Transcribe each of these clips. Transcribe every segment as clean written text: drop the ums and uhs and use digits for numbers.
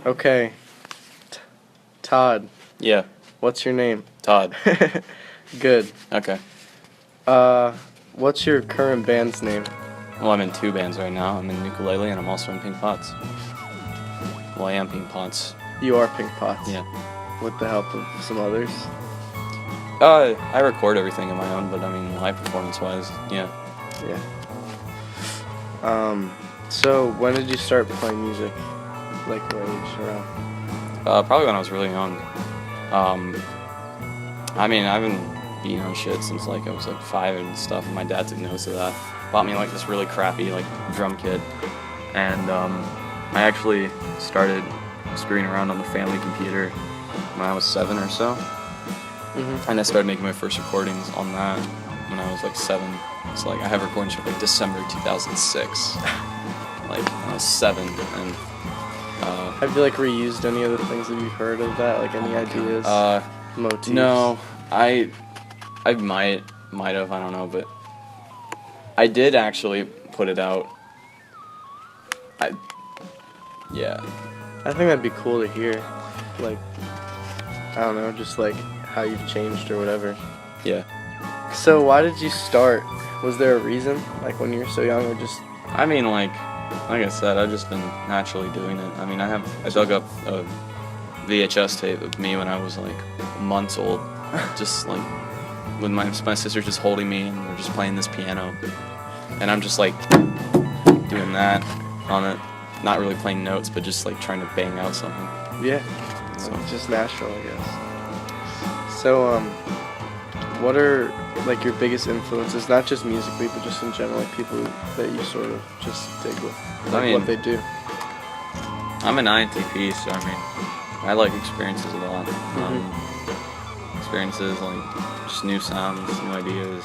Okay. Todd. Yeah. What's your name? Todd. Good. Okay. What's your current band's name? Well, I'm in 2 bands right now. I'm in ukulele and I'm also in Pink Pots. Well, I am Pink Pots. You are Pink Pots. Yeah. With the help of some others. I record everything on my own, but I mean, live performance-wise, yeah. Yeah. So when did you start playing music? Like what age around? Probably when I was really young. I mean, I've been beating on shit since like I was like 5 and stuff, and my dad took notice of that. Bought me like this really crappy like drum kit, and I actually started screwing around on the family computer when I was 7 or so. And I started making my first recordings on that when I was like 7. So like I have recordings from like December 2006, like when I was 7. And have you like reused any of the things that you've heard of that? Like any ideas? Motifs? No, I might have, I don't know, but I did actually put it out. Yeah. I think that'd be cool to hear. Like, I don't know, just like how you've changed or whatever. Yeah. So why did you start? Was there a reason? Like when you were so young, or just? I mean, like I said, I've just been naturally doing it. I mean, I dug up a VHS tape of me when I was like months old, just like with my sister just holding me and we're just playing this piano, and I'm just like doing that on it, not really playing notes, but just like trying to bang out something. Yeah. So it's just natural, I guess. So what are like your biggest influences, not just musically, but just in general, like people that you sort of just dig with, like I mean, what they do? I'm an INTP, so I mean, I like experiences a lot. Experiences, like just new sounds, new ideas,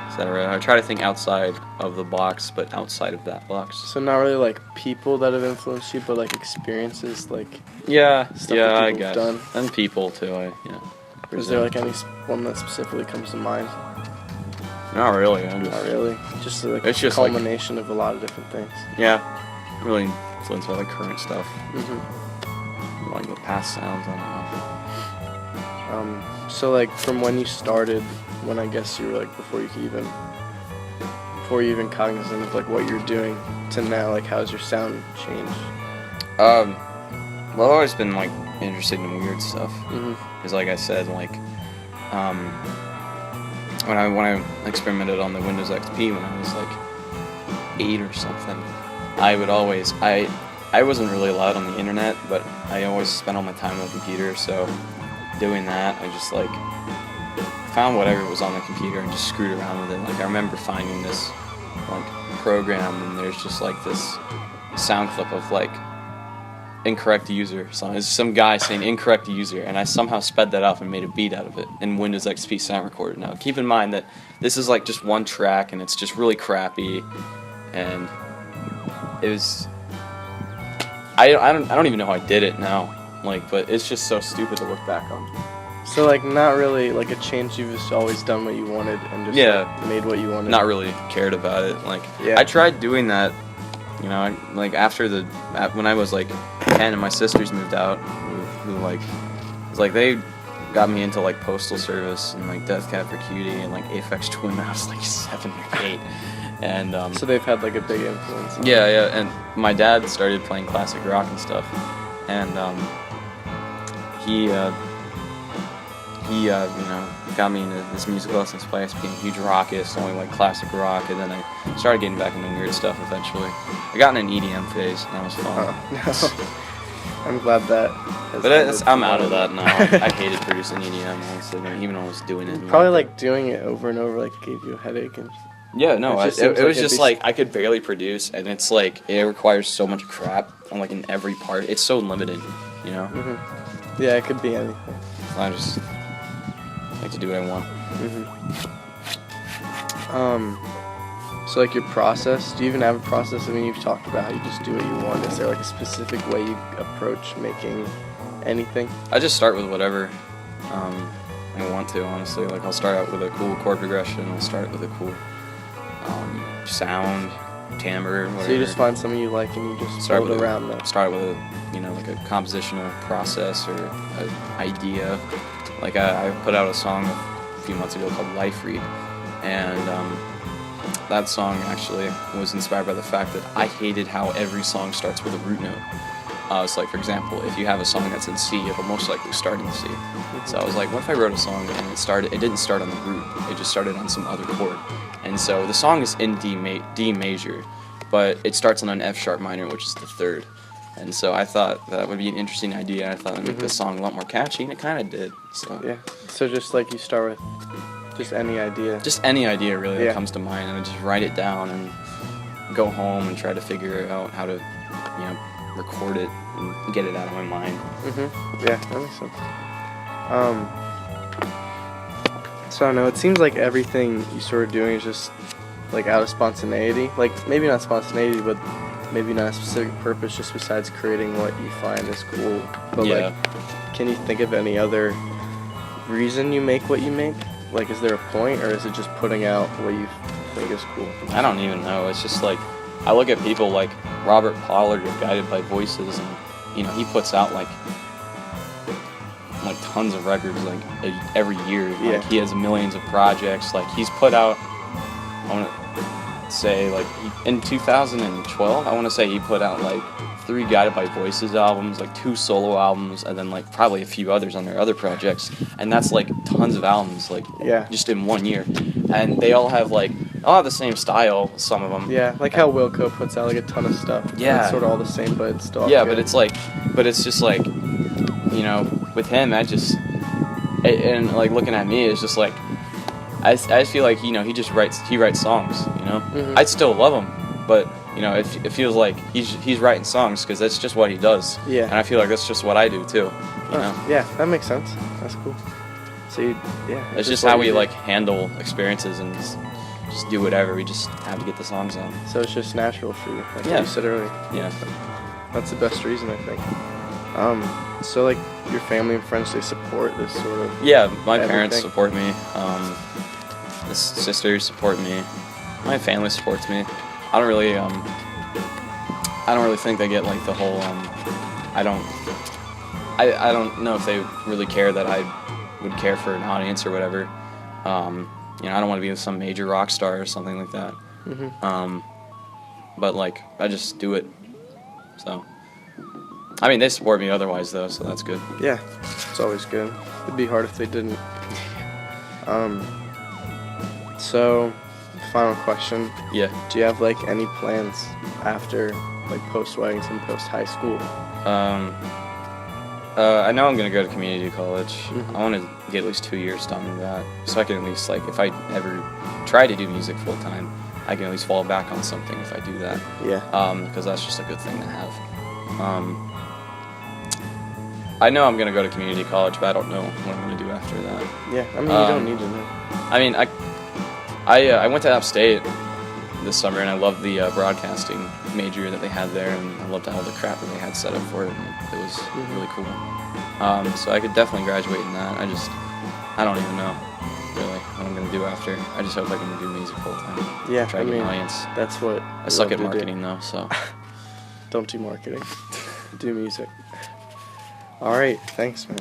etc. I try to think outside of the box, but outside of that box. So not really like people that have influenced you, but like experiences, like stuff that I people have guess. done. And people too. Is there like any one that specifically comes to mind? Not really. Not really. Just like it's a just culmination of a lot of different things. Yeah. Really influenced by like current stuff. Like the past sounds. I don't know. So like from when you started, when I guess you were like before you even cognizant of like what you're doing to now, like how's your sound changed? Well, I've always been like interested in weird stuff. Because like I said, like when I experimented on the Windows XP when I was like 8 or something, I wasn't really allowed on the internet, but I always spent all my time on the computer, so doing that, I just like found whatever was on the computer and just screwed around with it. Like I remember finding this like program, and there's just like this sound clip of like incorrect user. So it's some guy saying incorrect user, and I somehow sped that up and made a beat out of it in Windows XP Sound Recorder. Now keep in mind that this is like just one track and it's just really crappy, and it was I don't even know how I did it now, like, but it's just so stupid to look back on. So like not really like a change, you've just always done what you wanted and just like, made what you wanted. Not really cared about it. Like yeah. I tried doing that, you know, like when I was like 10 and my sisters moved out, who like was like they got me into like Postal Service and like Death Cab for Cutie and like Aphex Twin when I was like 7 or 8. And so they've had like a big influence. Yeah, and my dad started playing classic rock and stuff, and he you know, got me into this music lessons class, being a huge rockist, only like classic rock, and then I started getting back into weird stuff eventually. I got in an EDM phase, and that was fun. I'm glad that. But I'm out of that now. I hated producing EDM, honestly, even when I was doing it. Probably like doing it over and over like gave you a headache and. Yeah, no, it was just like I could barely produce, and it's like it requires so much crap on like in every part. It's so limited, you know. Yeah, it could be anything. I just like to do what I want. So like your process, do you even have a process? I mean, you've talked about how you just do what you want. Is there like a specific way you approach making anything? I just start with whatever I want to, honestly. Like I'll start out with a cool chord progression. I'll start with a cool sound, timbre or whatever. So you just find something you like and you just build around that. Start with like a compositional process or an idea. Like I put out a song a few months ago called Life Read, and that song actually was inspired by the fact that I hated how every song starts with a root note. So like, for example, if you have a song that's in C, it'll most likely start in C. So I was like, what if I wrote a song and it didn't start on the root, it just started on some other chord. And so the song is in D major, but it starts on an F sharp minor, which is the third. And so I thought that would be an interesting idea. I thought it would make this song a lot more catchy, and it kind of did. So yeah. So just like you start with just any idea. Just any idea really that comes to mind, and I just write it down and go home and try to figure out how to, record it and get it out of my mind. Yeah, that makes sense. So I don't know. It seems like everything you sort of doing is just like out of spontaneity. Like maybe not spontaneity, but maybe not a specific purpose, just besides creating what you find is cool. But like, can you think of any other reason you make what you make? Like, is there a point, or is it just putting out what you think is cool? I don't even know. It's just like, I look at people like Robert Pollard of Guided by Voices, and he puts out like tons of records like every year. Like, he has millions of projects. Like, he's put out, I want to say, like, in 2012, I want to say he put out like 3 Guided by Voices albums, like 2 solo albums, and then like probably a few others on their other projects. And that's like tons of albums, like just in 1 year. And they all have the same style, some of them. Yeah, like how Wilco puts out like a ton of stuff. Yeah. It's sort of all the same, but it's still good. But it's just like, with him, and like looking at me, it's just like, I just feel like, he writes songs, I still love him, but, it feels like he's writing songs because that's just what he does. Yeah. And I feel like that's just what I do too, Yeah, that makes sense. That's cool. So it's just how we handle experiences and just do whatever. We just have to get the songs out. So it's just natural for you, like you said earlier. Yeah. That's the best reason, I think. So like your family and friends, they support this sort of. Yeah, my parents support me. The sisters support me. My family supports me. I don't really think they get like the whole. I don't know if they really care that I would care for an audience or whatever. I don't want to be some major rock star or something like that. But like, I just do it. So, I mean, they support me otherwise though, so that's good. Yeah, it's always good. It'd be hard if they didn't. So, final question. Yeah. Do you have like any plans after like post-Weddington, post-high school? I know I'm going to go to community college. I want to get at least 2 years done with that, so I can at least, like, if I ever try to do music full-time, I can at least fall back on something if I do that. Yeah. Because that's just a good thing to have. I know I'm going to go to community college, but I don't know what I'm going to do after that. Yeah, I mean, you don't need to know. I mean, I went to App State this summer, and I loved the broadcasting major that they had there, and I loved all the crap that they had set up for it, and it was really cool. So I could definitely graduate in that. I don't even know really what I'm going to do after. I just hope I can do music full time. Yeah, try to get an audience. That's what I suck at marketing though, so. Don't do marketing. Do music. All right, thanks, man.